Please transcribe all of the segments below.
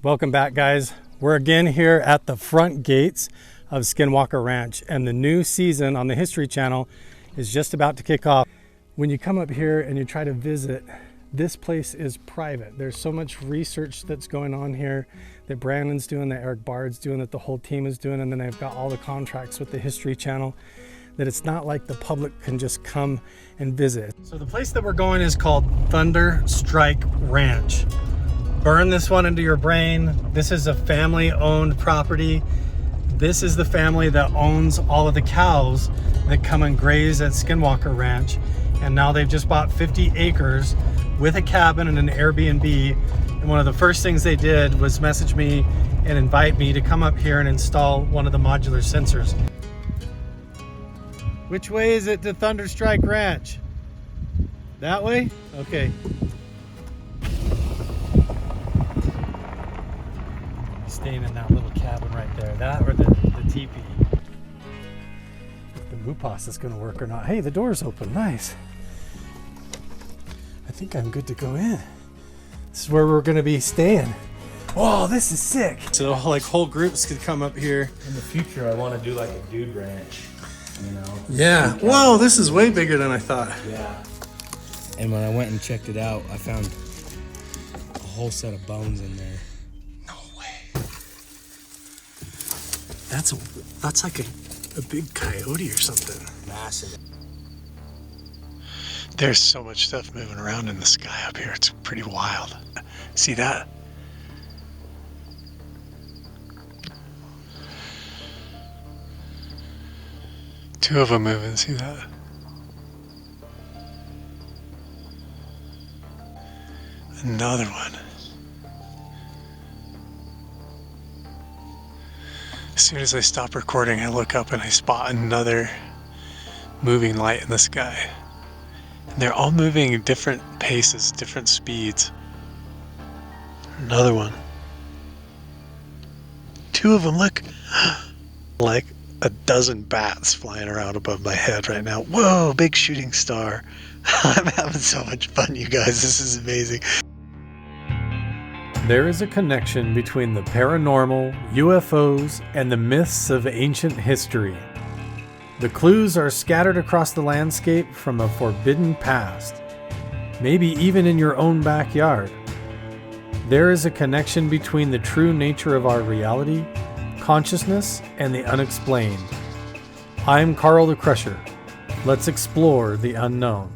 Welcome back, guys. We're again here at the front gates of Skinwalker Ranch, and the new season on the History Channel is just about to kick off. When you come up here and you try to visit, this place is private. There's so much research that's going on here that Brandon's doing, that Eric Bard's doing, that the whole team is doing, and then they've got all the contracts with the History Channel, that it's not like the public can just come and visit. So the place that we're going is called Thunder Strike Ranch. Burn this one into your brain. This is a family-owned property. This is the family that owns all of the cows that come and graze at Skinwalker Ranch. And now they've just bought 50 acres with a cabin and an Airbnb. And one of the first things they did was message me and invite me to come up here and install one of the modular sensors. Which way is it to Thunder Strike Ranch? That way? Okay. Staying in that little cabin right there. That or the teepee. If the Mupas is gonna work or not. Hey, the door's open, nice. I think I'm good to go in. This is where we're gonna be staying. Whoa, this is sick. So like whole groups could come up here. In the future, I want to do like a dude ranch, you know? Yeah, whoa, this is way bigger than I thought. Yeah. And when I went and checked it out, I found a whole set of bones in there. That's like a big coyote or something. Massive. There's so much stuff moving around in the sky up here. It's pretty wild. See that? Two of them moving, see that? Another one. As soon as I stop recording, I look up and I spot another moving light in the sky. And they're all moving at different paces, different speeds. Another one. Two of them, look. Like a dozen bats flying around above my head right now. Whoa, big shooting star. I'm having so much fun, you guys. This is amazing. There is a connection between the paranormal, UFOs, and the myths of ancient history. The clues are scattered across the landscape from a forbidden past, maybe even in your own backyard. There is a connection between the true nature of our reality, consciousness, and the unexplained. I'm Carl the Crusher. Let's explore the unknown.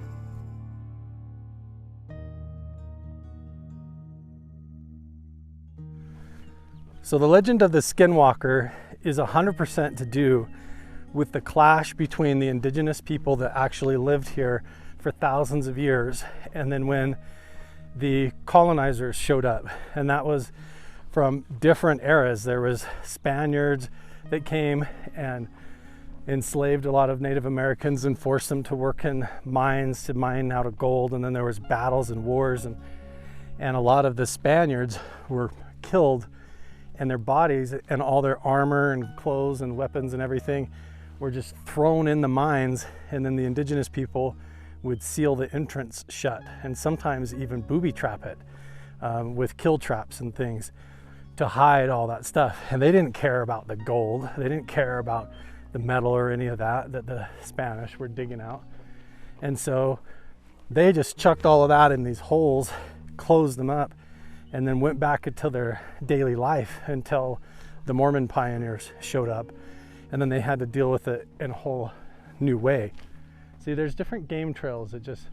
So the legend of the Skinwalker is 100% to do with the clash between the indigenous people that actually lived here for thousands of years, and then when the colonizers showed up. And that was from different eras. There was Spaniards that came and enslaved a lot of Native Americans and forced them to work in mines to mine out of gold. And then there was battles and wars, and a lot of the Spaniards were killed, and their bodies and all their armor and clothes and weapons and everything were just thrown in the mines, and then the indigenous people would seal the entrance shut and sometimes even booby trap it with kill traps and things to hide all that stuff. And they didn't care about the gold. They didn't care about the metal or any of that the Spanish were digging out. And so they just chucked all of that in these holes, closed them up, and then went back into their daily life until the Mormon pioneers showed up. And then they had to deal with it in a whole new way. See, there's different game trails that just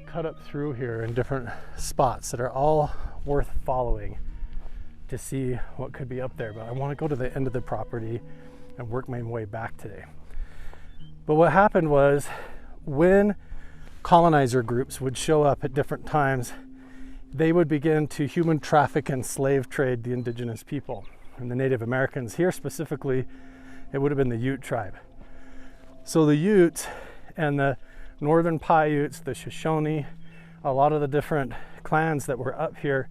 cut up through here in different spots that are all worth following to see what could be up there. But I want to go to the end of the property and work my way back today. But what happened was, when colonizer groups would show up at different times, they would begin to human traffic and slave trade the indigenous people. And the Native Americans here specifically, it would have been the Ute tribe. So the Utes and the Northern Paiutes, the Shoshone, a lot of the different clans that were up here,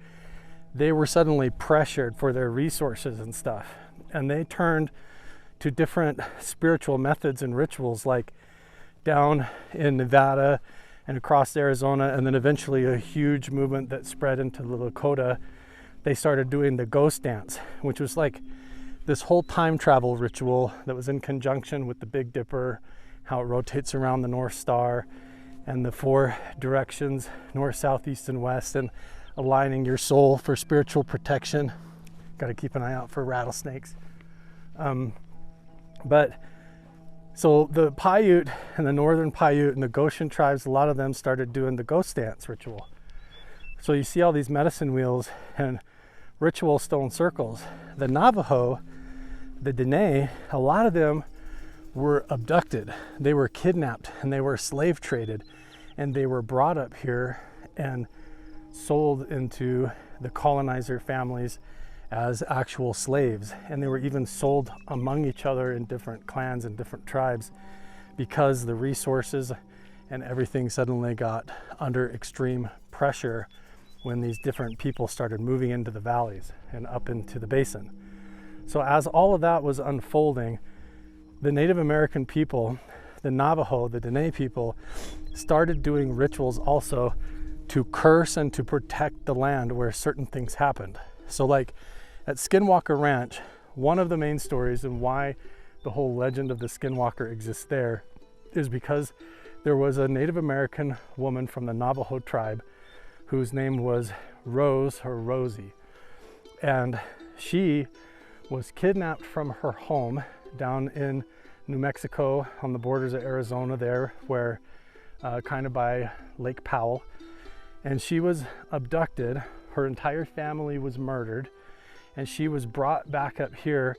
they were suddenly pressured for their resources and stuff. And they turned to different spiritual methods and rituals, like down in Nevada and across Arizona, and then eventually a huge movement that spread into the Lakota they started doing the ghost dance, which was like this whole time travel ritual that was in conjunction with the Big Dipper, how it rotates around the North Star and the 4 directions, north, south, east, and west, and aligning your soul for spiritual protection. Got to keep an eye out for rattlesnakes. But so the Paiute and the Northern Paiute and the Goshen tribes, a lot of them started doing the ghost dance ritual. So you see all these medicine wheels and ritual stone circles. The Navajo, the Dene, a lot of them were abducted. They were kidnapped and they were slave traded, and they were brought up here and sold into the colonizer families as actual slaves. And they were even sold among each other in different clans and different tribes, because the resources and everything suddenly got under extreme pressure when these different people started moving into the valleys and up into the basin. So as all of that was unfolding, the Native American people, the Navajo, the Dene people, started doing rituals also to curse and to protect the land where certain things happened. So like at Skinwalker Ranch, one of the main stories and why the whole legend of the Skinwalker exists there is because there was a Native American woman from the Navajo tribe whose name was Rose or Rosie. And she was kidnapped from her home down in New Mexico on the borders of Arizona there, where kind of by Lake Powell. And she was abducted. Her entire family was murdered. And she was brought back up here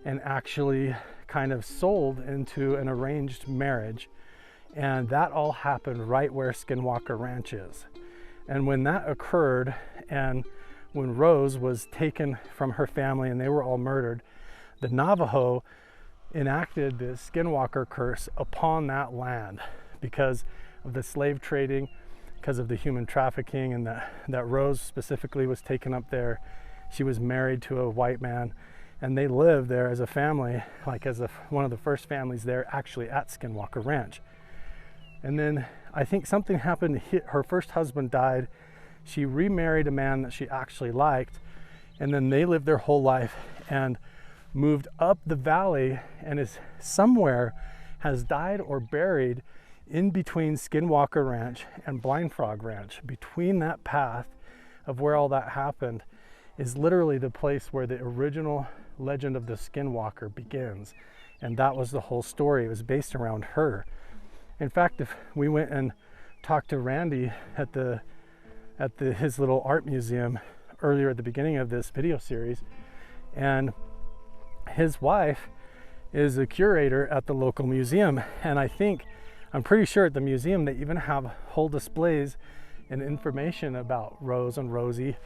and actually kind of sold into an arranged marriage. And that all happened right where Skinwalker Ranch is. And when that occurred, and when Rose was taken from her family and they were all murdered, the Navajo enacted the Skinwalker curse upon that land because of the slave trading, because of the human trafficking, and that Rose specifically was taken up there. She was married to a white man, and they lived there as a family, like as one of the first families there actually at Skinwalker Ranch. And then I think something happened. Her first husband died. She remarried a man that she actually liked, and then they lived their whole life and moved up the valley, and is somewhere has died or buried in between Skinwalker Ranch and Blind Frog Ranch. Between that path of where all that happened is literally the place where the original legend of the Skinwalker begins. And that was the whole story. It was based around her. In fact, if we went and talked to Randy at his little art museum earlier at the beginning of this video series, and his wife is a curator at the local museum, and I'm pretty sure at the museum they even have whole displays and information about Rose and Rosie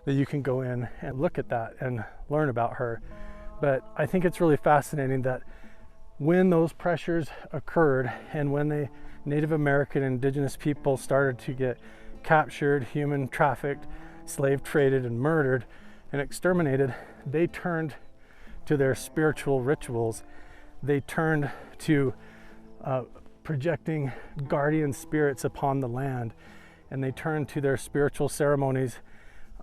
that you can go in and look at that and learn about her. But I think it's really fascinating that when those pressures occurred and when the Native American indigenous people started to get captured, human trafficked, slave traded, and murdered and exterminated, they turned to their spiritual rituals. They turned to projecting guardian spirits upon the land, and they turned to their spiritual ceremonies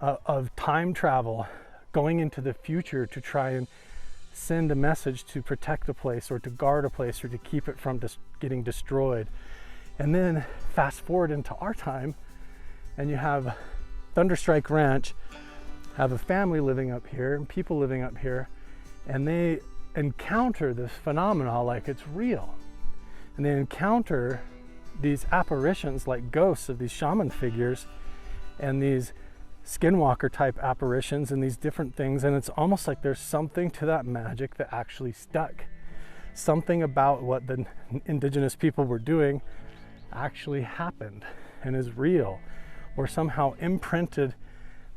of time travel, going into the future to try and send a message to protect a place or to guard a place or to keep it from getting destroyed. And then fast forward into our time, and you have Thunderstrike Ranch, have a family living up here and people living up here, and they encounter this phenomena like it's real. And they encounter these apparitions like ghosts of these shaman figures and these Skinwalker type apparitions and these different things, and it's almost like there's something to that magic that actually stuck. Something about what the indigenous people were doing actually happened and is real, or somehow imprinted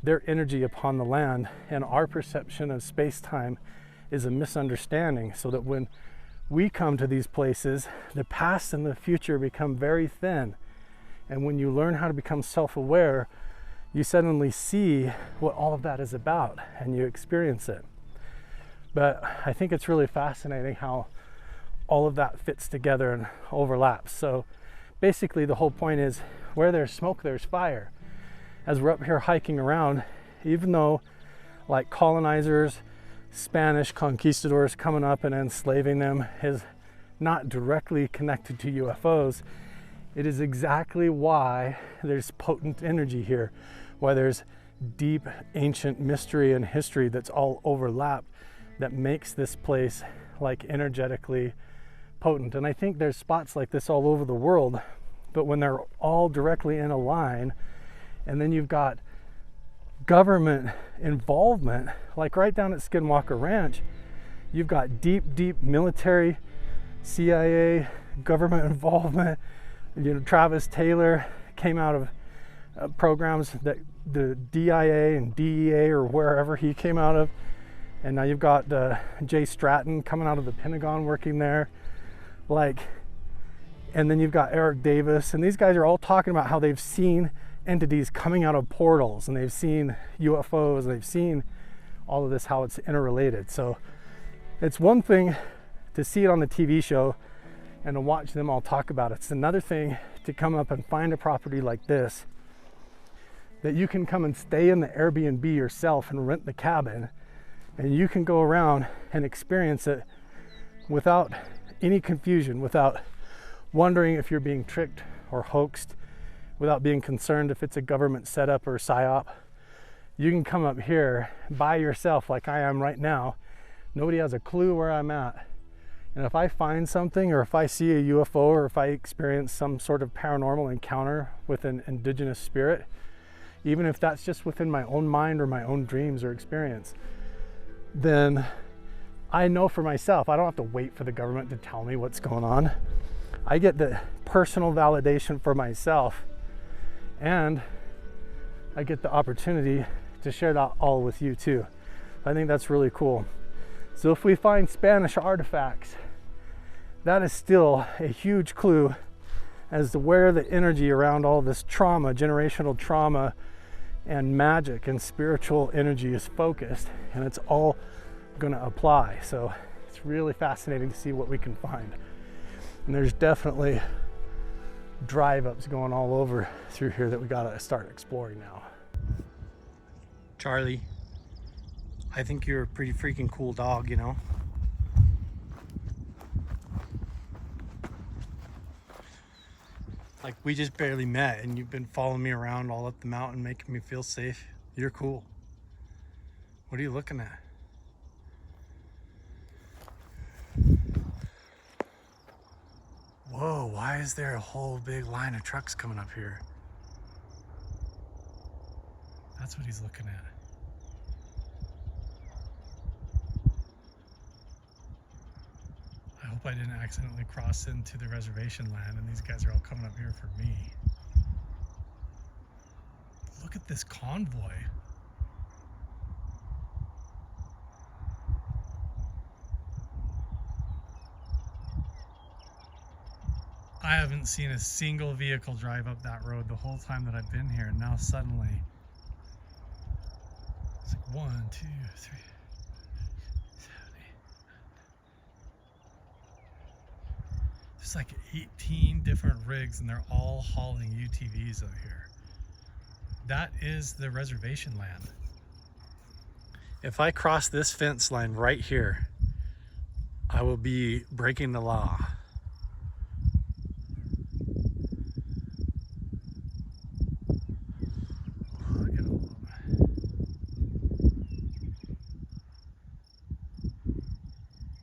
their energy upon the land, and our perception of space-time is a misunderstanding, so that when we come to these places, the past and the future become very thin. And when you learn how to become self-aware, you suddenly see what all of that is about and you experience it. But I think it's really fascinating how all of that fits together and overlaps. So basically the whole point is, where there's smoke, there's fire. As we're up here hiking around, even though like colonizers, Spanish Conquistadors coming up and enslaving them is not directly connected to UFOs. It is exactly why there's potent energy here, why there's deep ancient mystery and history that's all overlapped that makes this place like energetically potent. And I think there's spots like this all over the world, but when they're all directly in a line, and then you've got government involvement, like right down at Skinwalker Ranch, you've got deep military, CIA, government involvement. You know, Travis Taylor came out of programs that the DIA and DEA or wherever he came out of, and now you've got Jay Stratton coming out of the Pentagon working there, like, and then you've got Eric Davis, and these guys are all talking about how they've seen entities coming out of portals, and they've seen UFOs, and they've seen all of this, how it's interrelated. So it's one thing to see it on the TV show and to watch them all talk about it. It's another thing to come up and find a property like this that you can come and stay in the Airbnb yourself and rent the cabin, and you can go around and experience it without any confusion, without wondering if you're being tricked or hoaxed, without being concerned if it's a government setup or psyop. You can come up here by yourself like I am right now. Nobody has a clue where I'm at. And if I find something, or if I see a UFO, or if I experience some sort of paranormal encounter with an indigenous spirit, even if that's just within my own mind or my own dreams or experience, then I know for myself, I don't have to wait for the government to tell me what's going on. I get the personal validation for myself, and I get the opportunity to share that all with you too. I think that's really cool. So if we find Spanish artifacts, that is still a huge clue as to where the energy around all this trauma, generational trauma and magic and spiritual energy is focused, and it's all going to apply. So it's really fascinating to see what we can find. And there's definitely drive-ups going all over through here that we got to start exploring now. Charlie, I think you're a pretty freaking cool dog, you know? Like, we just barely met and you've been following me around all up the mountain, making me feel safe. You're cool. What are you looking at? Whoa, why is there a whole big line of trucks coming up here? That's what he's looking at. I hope I didn't accidentally cross into the reservation land and these guys are all coming up here for me. Look at this convoy. I haven't seen a single vehicle drive up that road the whole time that I've been here, and now suddenly it's like 1, 2, 3, 7, 8. There's like 18 different rigs and they're all hauling UTVs out here. That is the reservation land. If I cross this fence line right here, I will be breaking the law.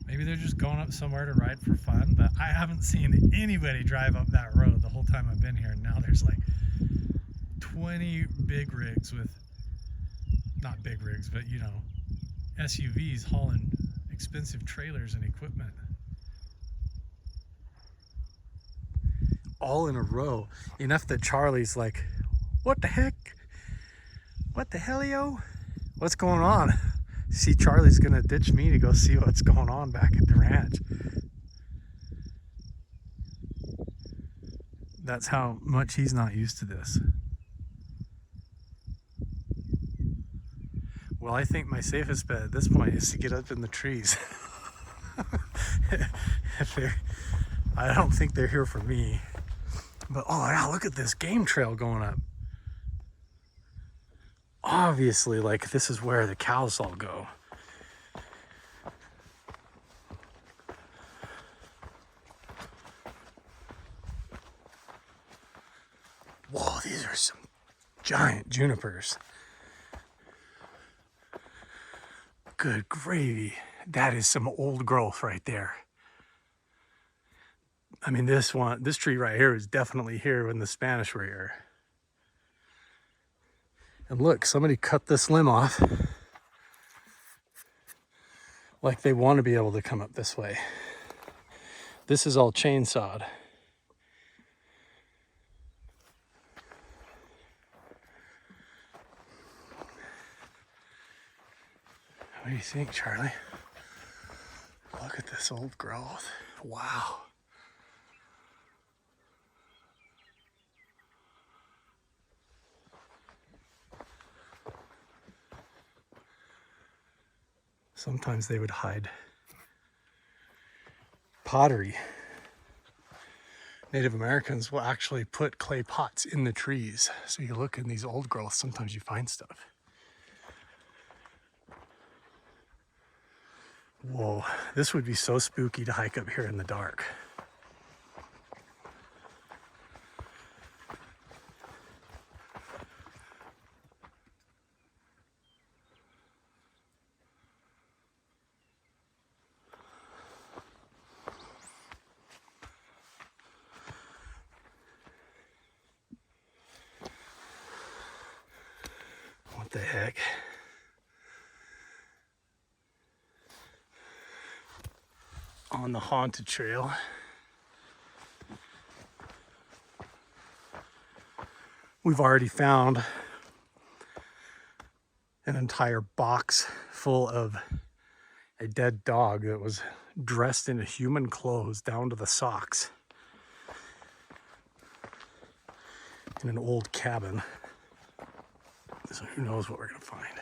Maybe they're just going up somewhere to ride for fun, but I haven't seen anybody drive up that road the whole time I've been here. And now there's like 20 big rigs with, not big rigs, but you know, SUVs hauling expensive trailers and equipment. All in a row, enough that Charlie's like, what the heck? What the hellio? What's going on? See, Charlie's gonna ditch me to go see what's going on back at the ranch. That's how much he's not used to this. Well, I think my safest bet at this point is to get up in the trees. I don't think they're here for me. But oh yeah, look at this game trail going up. obviously, like, this is where the cows all go. Whoa, these are some giant junipers. Good gravy. That is some old growth right there. I mean, this tree right here is definitely here when the Spanish were here. And look, somebody cut this limb off. Like they want to be able to come up this way. This is all chainsawed. What do you think, Charlie? Look at this old growth. Wow. Sometimes they would hide pottery. Native Americans will actually put clay pots in the trees. So you look in these old growths, sometimes you find stuff. Whoa, this would be so spooky to hike up here in the dark. What the heck? On the haunted trail. We've already found an entire box full of a dead dog that was dressed in human clothes down to the socks in an old cabin. So who knows what we're gonna find.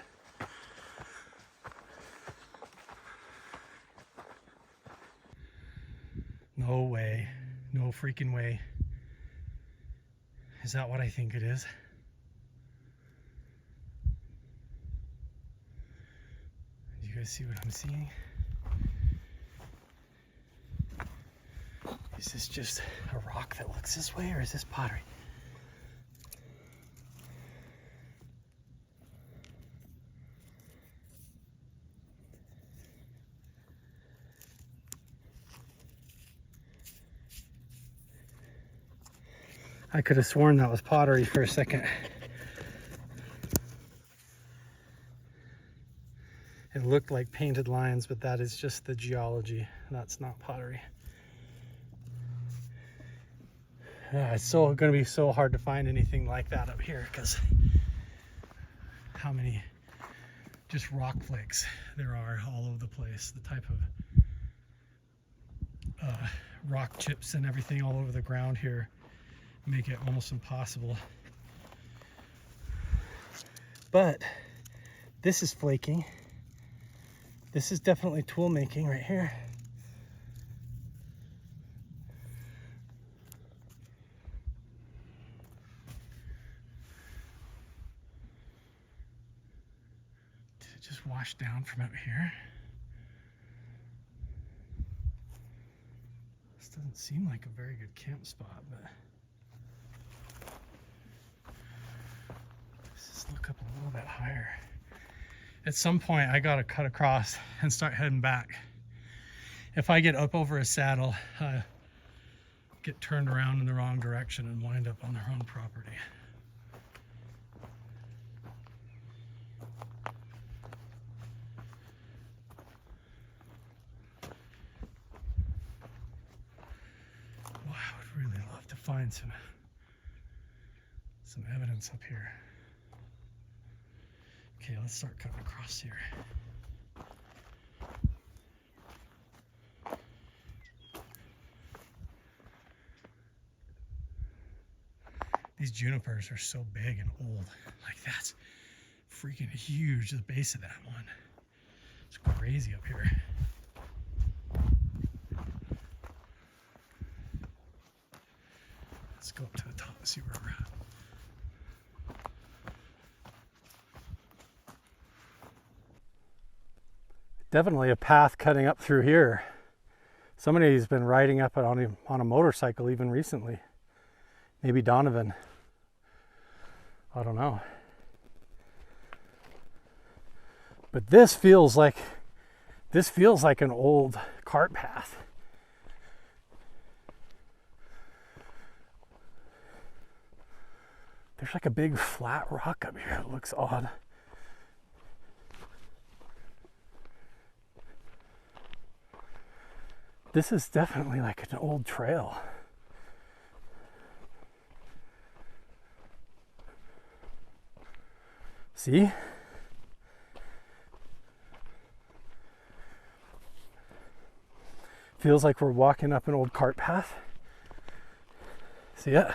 No way, no freaking way. Is that what I think it is? Do you guys see what I'm seeing? Is this just a rock that looks this way, or is this pottery? I could have sworn that was pottery for a second. It looked like painted lines, but that is just the geology. That's not pottery. It's going to be so hard to find anything like that up here because how many just rock flakes there are all over the place. The type of rock chips and everything all over the ground here make it almost impossible. But this is flaking. This is definitely tool making right here. Did it just wash down from up here? This doesn't seem like a very good camp spot, but let's just look up a little bit higher. At some point, I gotta cut across and start heading back. If I get up over a saddle, get turned around in the wrong direction and wind up on the wrong property. Wow, I would really love to find some evidence up here. Okay, let's start cutting across here. These junipers are so big and old. Like, that's freaking huge, the base of that one. It's crazy up here. Let's go up to the top and see where we're at. Definitely a path cutting up through here. Somebody's been riding up on a motorcycle even recently. Maybe Donovan. I don't know. But this feels like an old cart path. There's like a big flat rock up here. It looks odd. This is definitely like an old trail. See? Feels like we're walking up an old cart path. See it?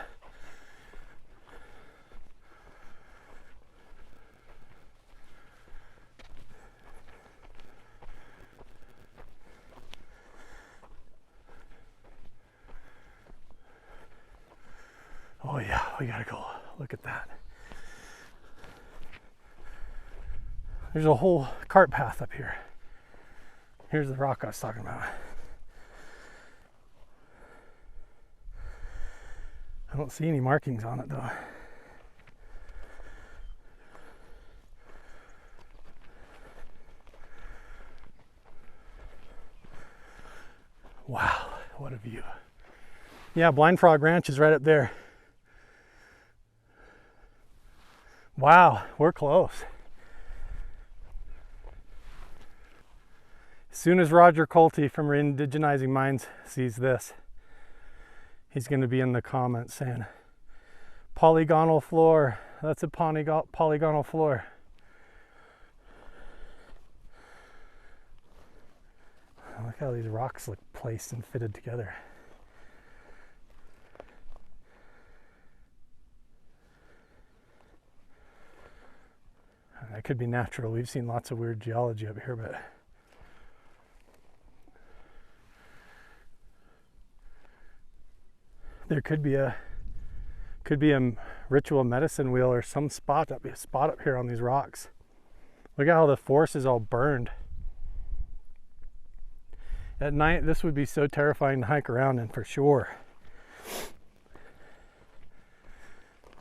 Oh yeah, we gotta go look at that. There's a whole cart path up here. Here's the rock I was talking about. I don't see any markings on it though. Wow, what a view. Yeah, Blind Frog Ranch is right up there. Wow, we're close. As soon as Roger Colty from Indigenizing Minds sees this, he's going to be in the comments saying, polygonal floor, that's a polygonal floor. Look how these rocks look placed and fitted together. That could be natural. We've seen lots of weird geology up here, but there could be a ritual medicine wheel or some spot up here on these rocks. Look at how the forest is all burned. At night, this would be so terrifying to hike around in for sure.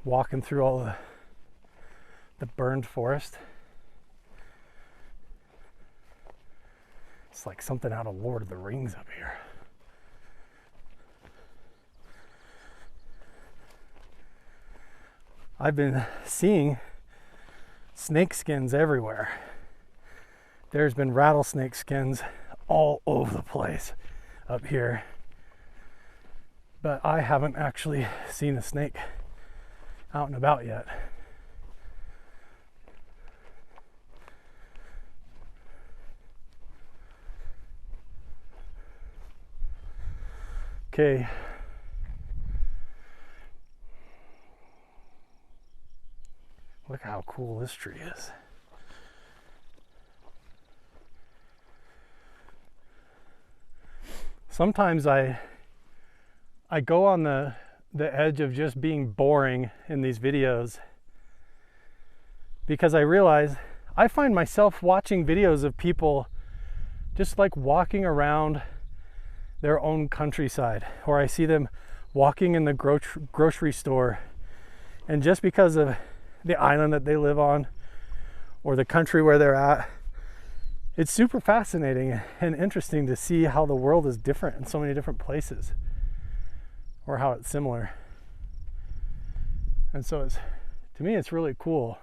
Walking through all the burned forest. It's like something out of Lord of the Rings up here. I've been seeing snake skins everywhere. There's been rattlesnake skins all over the place up here. But I haven't actually seen a snake out and about yet. Okay. Look how cool this tree is. Sometimes I go on the edge of just being boring in these videos because I realize I find myself watching videos of people just like walking around their own countryside, or I see them walking in the grocery store, and just because of the island that they live on or the country where they're at, it's super fascinating and interesting to see how the world is different in so many different places, or how it's similar. And so to me, it's really cool.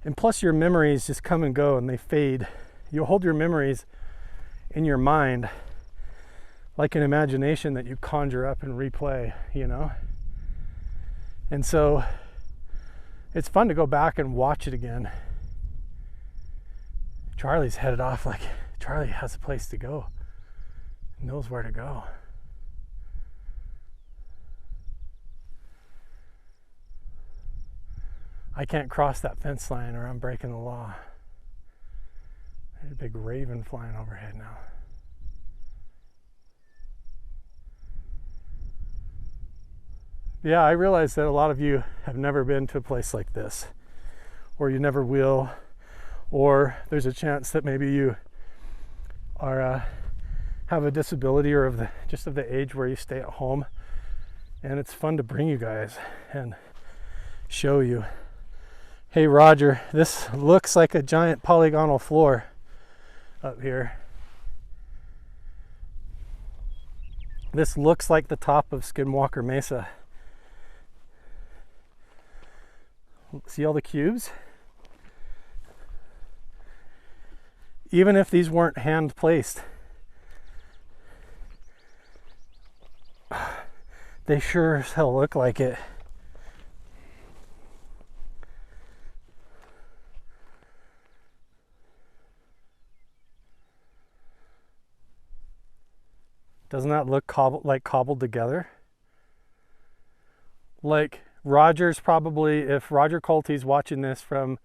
And plus your memories just come and go and they fade. You hold your memories in your mind like an imagination that you conjure up and replay, you know? And so it's fun to go back and watch it again. Charlie's headed off like Charlie has a place to go, knows where to go. I can't cross that fence line or I'm breaking the law. There's a big raven flying overhead now. Yeah, I realize that a lot of you have never been to a place like this, or you never will, or there's a chance that maybe you are have a disability or of the age where you stay at home, and it's fun to bring you guys and show you, hey Roger, this looks like a giant polygonal floor up here. This looks like the top of Skinwalker Mesa. See all the cubes? Even if these weren't hand placed, they sure as hell look like it. Doesn't that look cobbled together? Like Roger's probably, if Roger Colty's watching this from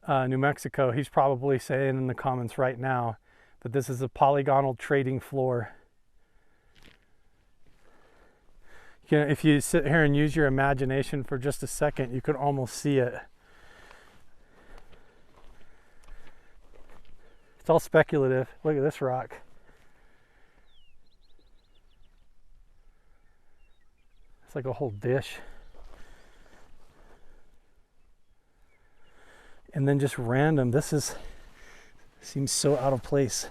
New Mexico, he's probably saying in the comments right now that this is a polygonal trading floor. You know, if you sit here and use your imagination for just a second, you could almost see it. It's all speculative. Look at this rock. It's like a whole dish. And then just random, seems so out of place.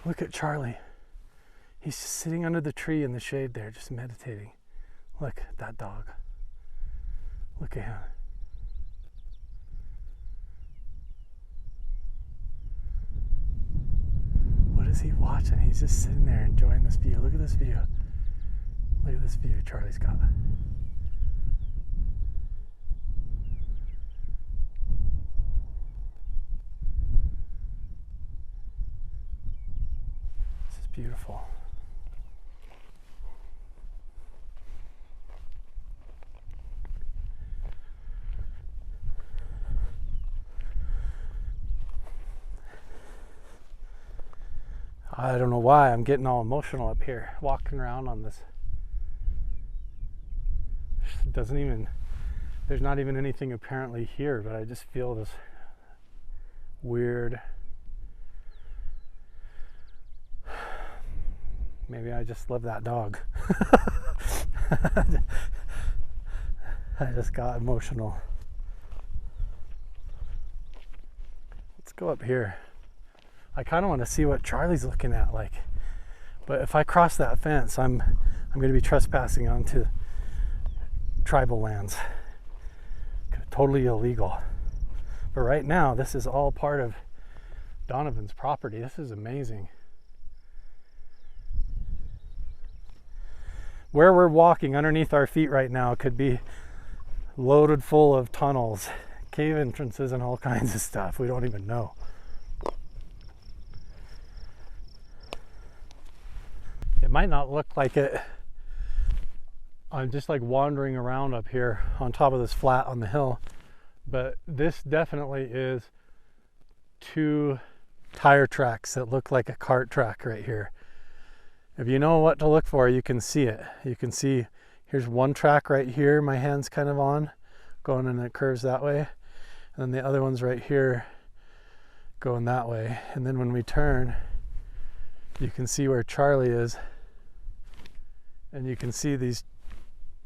Look at Charlie. He's just sitting under the tree in the shade there, just meditating. Look at that dog. Look at him. What is he watching? He's just sitting there enjoying this view. Look at this view. Look at this view Charlie's got. This is beautiful. I don't know why I'm getting all emotional up here, walking around on this. There's not even anything apparently here, but I just feel this weird, maybe I just love that dog. I just got emotional. Let's go up here. I kind of want to see what Charlie's looking at, but if I cross that fence, I'm going to be trespassing onto tribal lands. Totally illegal. But right now, this is all part of Donovan's property. This is amazing. Where we're walking underneath our feet right now could be loaded full of tunnels, cave entrances, and all kinds of stuff. We don't even know. It might not look like it. I'm just wandering around up here on top of this flat on the hill, but this definitely is 2 tire tracks that look like a cart track right here. If you know what to look for, you can see it. You can see here's one track right here, my hand's kind of on, going, and it curves that way. And then the other one's right here going that way. And then when we turn, you can see where Charlie is, and you can see these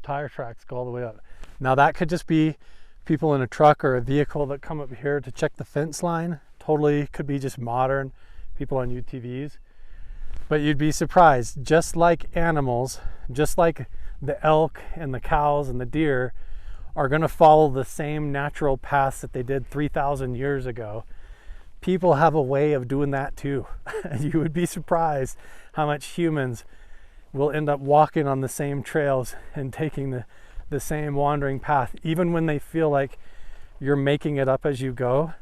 tire tracks go all the way up. Now that could just be people in a truck or a vehicle that come up here to check the fence line. Totally could be just modern people on UTVs. But you'd be surprised, just like animals, just like the elk and the cows and the deer are going to follow the same natural paths that they did 3,000 years ago, people have a way of doing that too. You would be surprised how much humans will end up walking on the same trails and taking the same wandering path. Even when they feel like you're making it up as you go,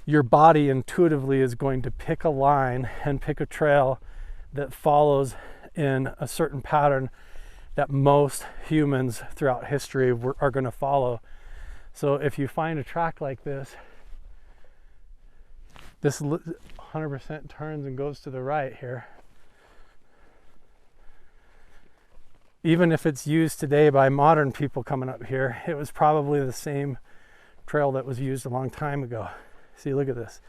your body intuitively is going to pick a line and pick a trail that follows in a certain pattern that most humans throughout history are going to follow. So if you find a track like this 100% turns and goes to the right here. even if it's used today by modern people coming up here, it was probably the same trail that was used a long time ago. See, look at this.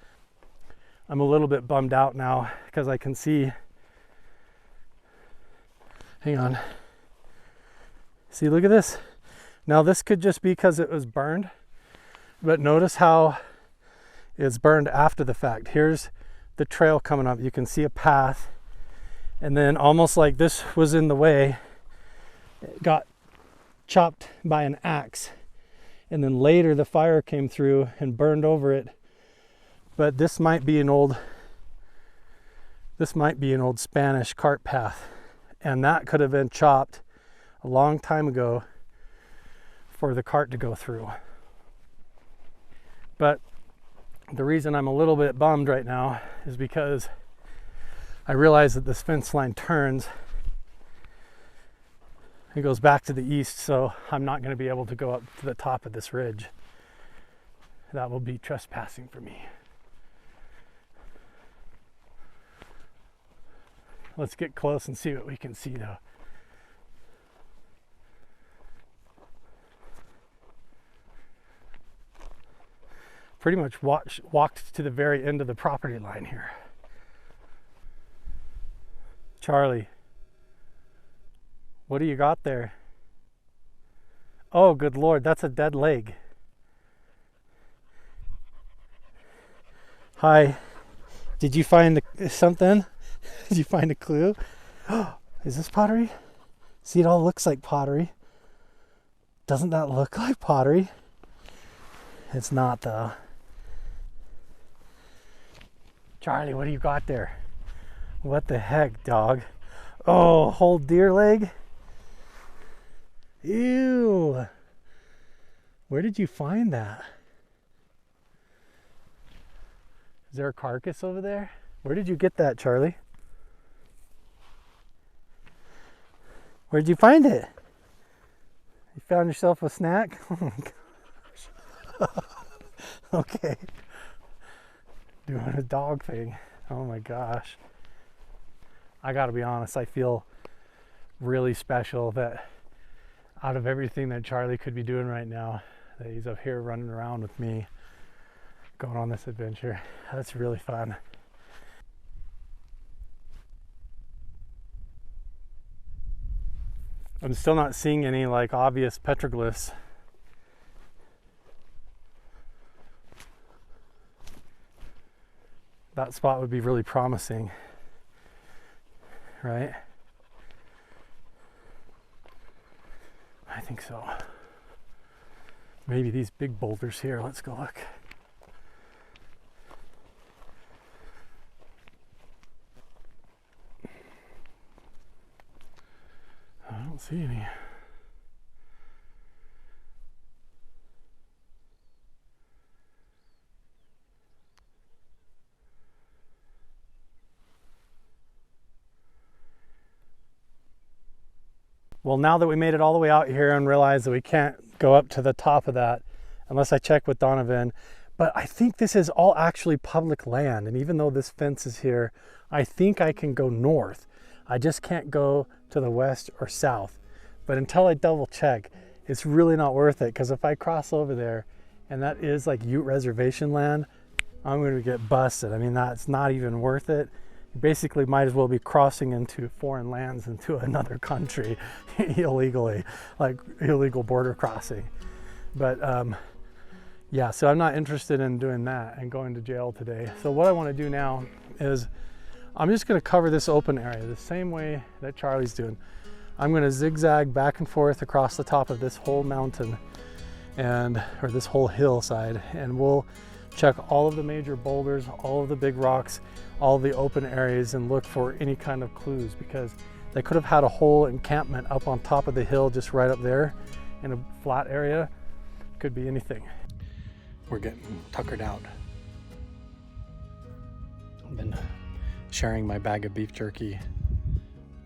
I'm a little bit bummed out now because I can see, hang on. See, look at this. Now this could just be because it was burned, but notice how it's burned after the fact. Here's the trail coming up. You can see a path, and then almost like this was in the way, it got chopped by an axe, and then later the fire came through and burned over it. But this might be an old Spanish cart path, and that could have been chopped a long time ago for the cart to go through. But the reason I'm a little bit bummed right now is because I realize that this fence line turns. It goes back to the east, so I'm not going to be able to go up to the top of this ridge. That will be trespassing for me. Let's get close and see what we can see though. Pretty much walked to the very end of the property line here. Charlie, what do you got there? Oh, good Lord, that's a dead leg. Hi, did you find something? Did you find a clue? Is this pottery? See, it all looks like pottery. Doesn't that look like pottery? It's not though. Charlie, what do you got there? What the heck, dog? Oh, whole deer leg? Ew. Where did you find that? Is there a carcass over there? Where did you get that, Charlie? Where did you find it? You found yourself a snack? Oh my gosh. Okay. Doing a dog thing. Oh my gosh. I gotta be honest, I feel really special that out of everything that Charlie could be doing right now, that he's up here running around with me, going on this adventure. That's really fun. I'm still not seeing any like obvious petroglyphs. That spot would be really promising, right? I think so. Maybe these big boulders here. Let's go look. I don't see any. Well, now that we made it all the way out here and realized that we can't go up to the top of that unless I check with Donovan, but I think this is all actually public land. And even though this fence is here, I think I can go north. I just can't go to the west or south. But until I double check, it's really not worth it, because if I cross over there and that is like Ute reservation land, I'm going to get busted. I mean, that's not even worth it. You basically might as well be crossing into foreign lands into another country illegally, like illegal border crossing. But yeah, so I'm not interested in doing that and going to jail today. So what I want to do now is I'm just going to cover this open area the same way that Charlie's doing. I'm going to zigzag back and forth across the top of this whole mountain or this whole hillside, and we'll check all of the major boulders, all of the big rocks, all the open areas, and look for any kind of clues, because they could have had a whole encampment up on top of the hill just right up there in a flat area. Could be anything. We're getting tuckered out. I've been sharing my bag of beef jerky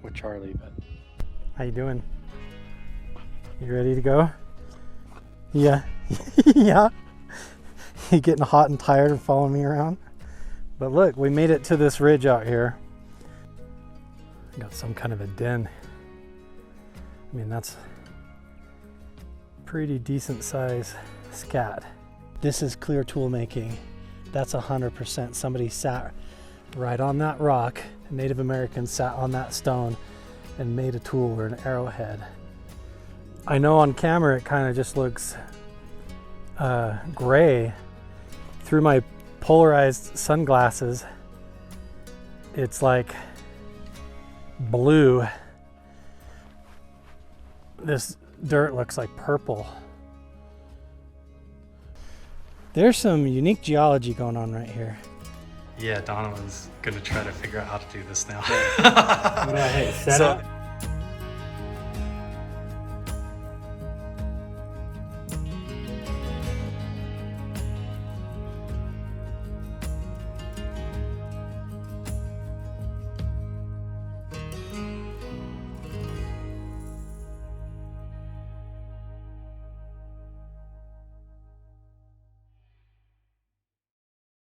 with Charlie, but how you doing? You ready to go? Yeah. Yeah. You getting hot and tired of following me around? But look, we made it to this ridge out here. Got some kind of a den. I mean, that's pretty decent size scat. This is clear tool making. That's 100%. Somebody sat right on that rock. A Native American sat on that stone and made a tool or an arrowhead. I know on camera it kind of just looks gray. Through my polarized sunglasses, it's like blue. This dirt looks like purple. There's some unique geology going on right here. Yeah, Donovan's gonna try to figure out how to do this now. Hey, set up.